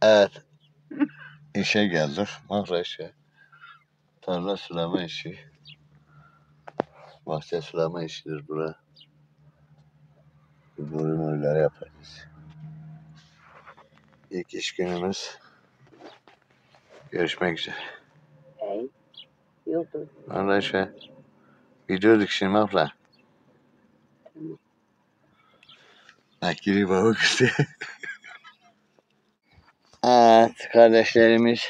Evet. İşe geldik. Mağara işi. Tarla sulama işi. Bahçe sulama işidir bura. Bu ürünleri yaparız. İlk iş günümüz. Görüşmek üzere. Hey. Yoktur. Mağara işi. Gidiyorduk şimdi abla. Tamam. Akili baba kızı. Evet kardeşlerimiz.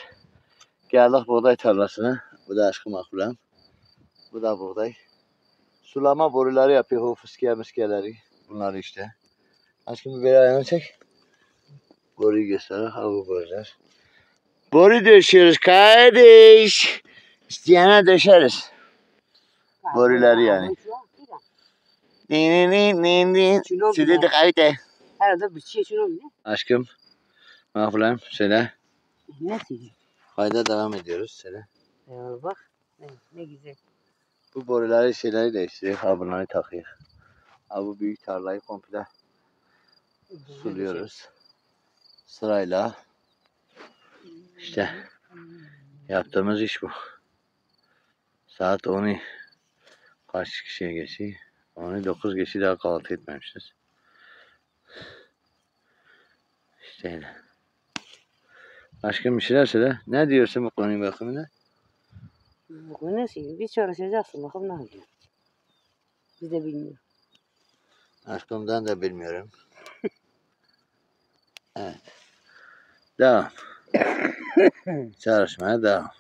Geldik buğday tarlasına. Bu da aşkım akbulam. Bu da buğday. Sulama boruları yapıyor. O fıskiye miskiyeleri. Bunları işte. Aşkım bir ayağını çek. Boruyu göster. Ha bu borular. Boru döşüyoruz kardeş. İsteyene döşeriz. Boruları yani. Sizi de kayıt. Herhalde bir şey şunu mu? Aşkım. Mahfulam söyle. Nasıl? Kayda devam ediyoruz söyle. Bak. Ne güzel. Bu boruları şeyleri değiştiriyor. Ha bunları takıyor. Ha bu büyük tarlayı komple suluyoruz. Sırayla. İşte yaptığımız iş bu. Saat 10'u kaç kişiye geçiyor? 10'u 9 kişi daha kahvaltı etmemişiz. İşte öyle. Aşkım bir şeyler söyle. Ne diyorsun bu konuyu bakımına? Bu konu nasıl? Biz çalışacaksın bakalım ne olacak. Biz de bilmiyoruz. Aşkımdan da bilmiyorum. Evet. Devam. Çalışmaya devam.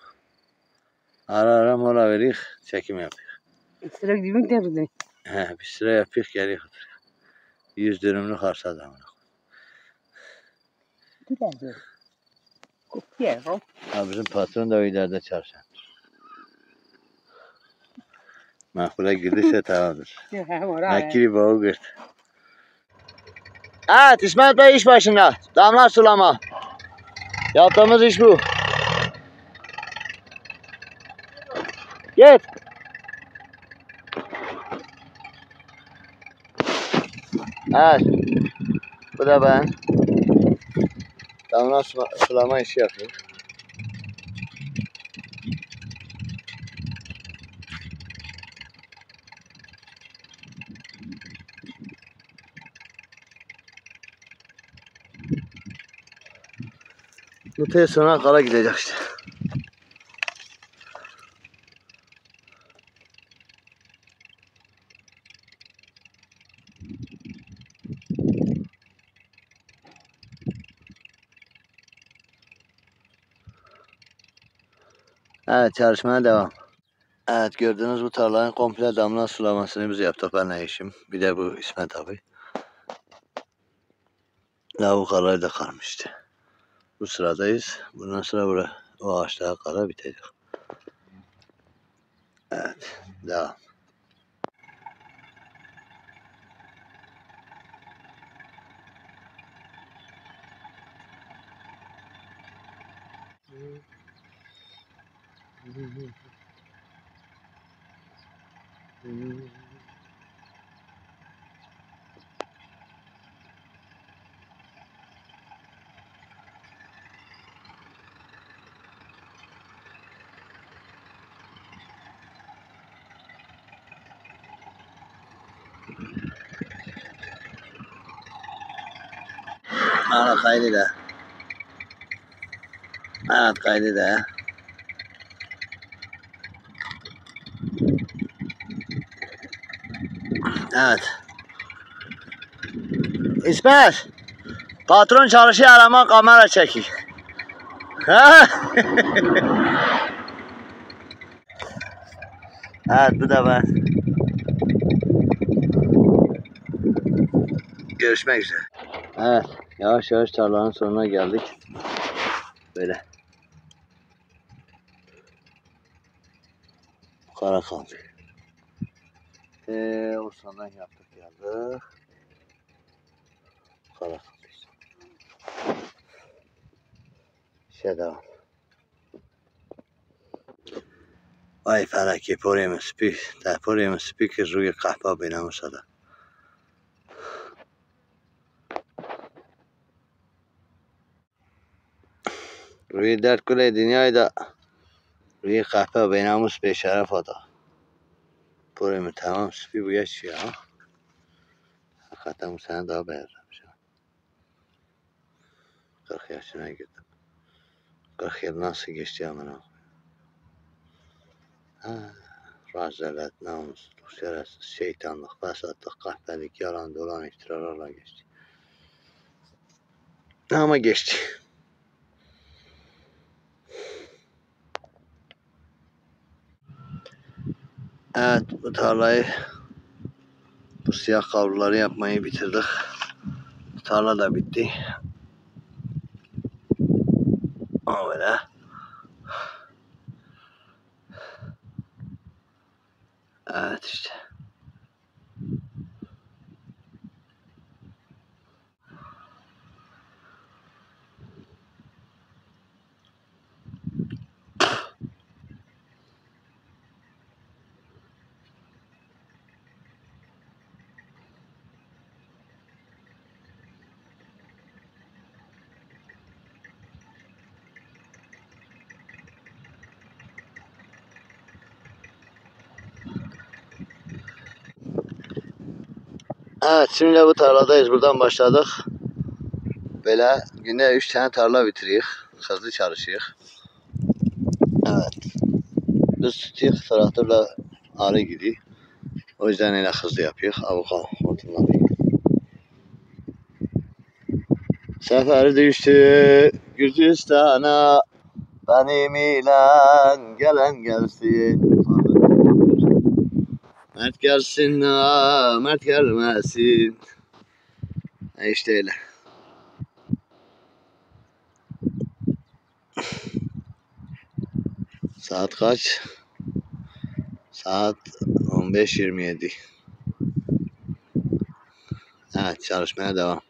Ara ara mola veriyoruz. Çekim yapıyoruz. Sıra gidip de Bir sıra yapıyoruz geliyoruz. 100 dönümlük arsa adamına. Güzel. Kokuyor. Ha bizim patron da o ileride çalışan. Makbule girdiyse tamamdır. Nakili bağı gırt. Evet İsmet Bey iş başında. Damla sulama. Yaptığımız iş bu. Git. Evet. Bu da ben. Damla sulama işi yapıyorum. Müteye sonra kara gidecek işte. Evet çalışmaya devam. Evet gördüğünüz bu tarlanın komple damla sulamasını biz yaptık ben eşim. Bir de bu İsmet abi. Daha bu karayı da karmıştı. Bu sıradayız. Bundan sonra o ağaçlara kara bitecek. Evet devam. Evet kaydı da. Evet kaydı da. Evet. İsmet. Patron çalışıyor arama kamera çekik. Evet bu da ben. Görüşmek üzere. Evet yavaş yavaş tarlanın sonuna geldik. Böyle. Kara kaldı. O sondan yaptık geldik. Kara kaldı. İşe devam. وای فرکی پریم سپیک در پریم سپیک روی قهوه بینم شده روی در کل دنیای دا روی قهوه بیناموس به شرف آدا بریم تمام سپی بویه چیه ها حقیقتا موسیقی دا بیارم شد قرخیاشو نگیردم قرخیل nasıl geçti amına Razalet, namussuzluk, şerefsiz, şeytanlık, fesatlık, kahpelik, yalan, dolan, iftiralarla geçti. Ama geçti. Evet, bu tarlayı, bu siyah kavruları yapmayı bitirdik. Tarla da bitti. Ama böyle. Evet işte. Evet, şimdi bu tarladayız. Buradan başladık. Böyle günde 3 tane tarla bitiriyoruz. Hızlı çalışıyoruz. Evet. Biz tutuyoruz, traktörle arı gidiyor. O yüzden öyle hızlı yapıyoruz. Avuka hortumları. Sefer düştü Gürcistan'a benim ile gelen gelsin. Mert gelsin ha, Mert gelmesin. İşte öyle. Saat kaç? Saat 15:27. Evet, çalışmaya devam.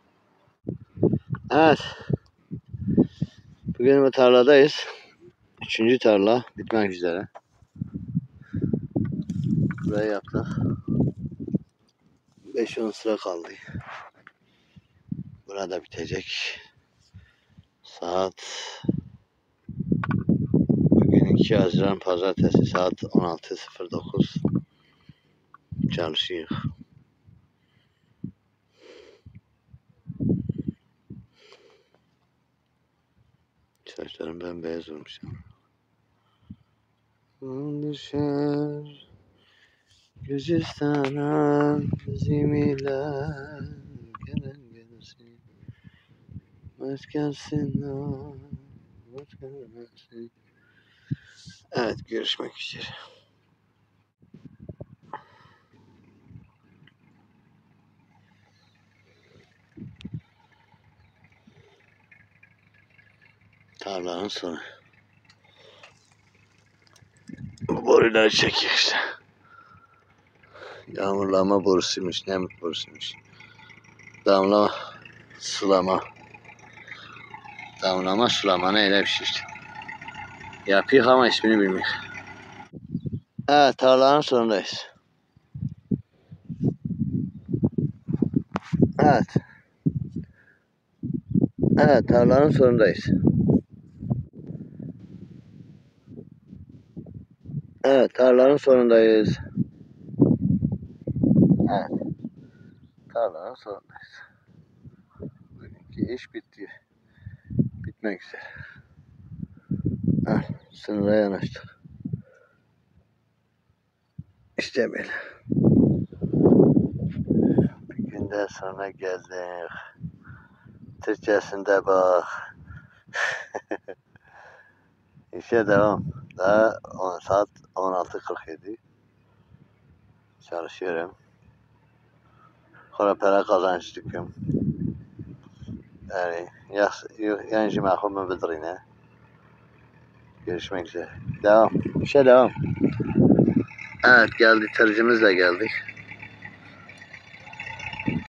Evet. Bugün bu tarladayız. 3. tarla bitmek üzere. Burayı yaptık. 5-10 sıra kaldı. Burada bitecek. Saat bugün 2 Haziran Pazartesi saat 16:09 çalışıyor. Saçlarım bembeyaz olmuş. Düşer Gürcistan'a bizim ile gelen gelsin. Mert gelsin ha, Mert gelmesin. Evet, görüşmek üzere. Tarlanın sonu. Bu boruları çekiyor işte. Yağmurlama borusuymuş, nemlik borusuymuş. Damla, sulama. Damlama, sulama ne öyle bir şey işte. Yapıyor ama ismini bilmiyor. Evet, tarlanın sonundayız. Evet. Evet, tarlanın sonundayız. Evet, tarlanın sonundayız. Evet, tarlanın sonundayız. Bugünkü iş bitti. Bitmek üzere. Evet, sınıra yanaştık. İşte böyle. Bir günden sonra geldik. Türkçesinde bak. İşe devam. Daha saat 16:47. Çalışıyorum. Sonra para kazançlıkım. Yani yani mahkum bildirine. Görüşmek üzere. Devam. İşe devam. Evet, geldi. Tırcımız da geldi.